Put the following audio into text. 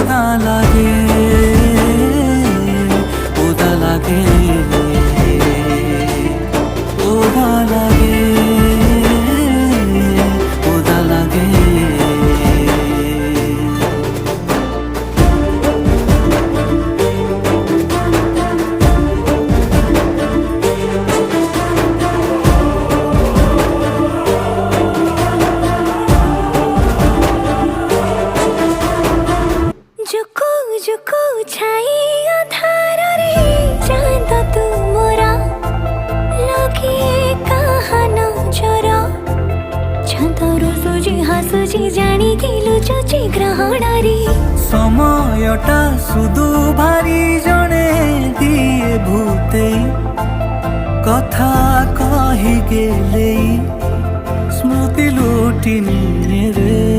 ওদা লাগে, ওদা লাগে, ওদা লাগে, ওদা লাগে। जुकु जुकु छाई अधार रे चांद तू मोरा लगे कहा नजर छातर सुजी हासुजी जानी लुचुची ग्रहण रे সময়টা শুধু ভারি জনে দিয়ে ভূতে কথা কহি গেলেই স্মৃতি লুটি নিয়ে রে।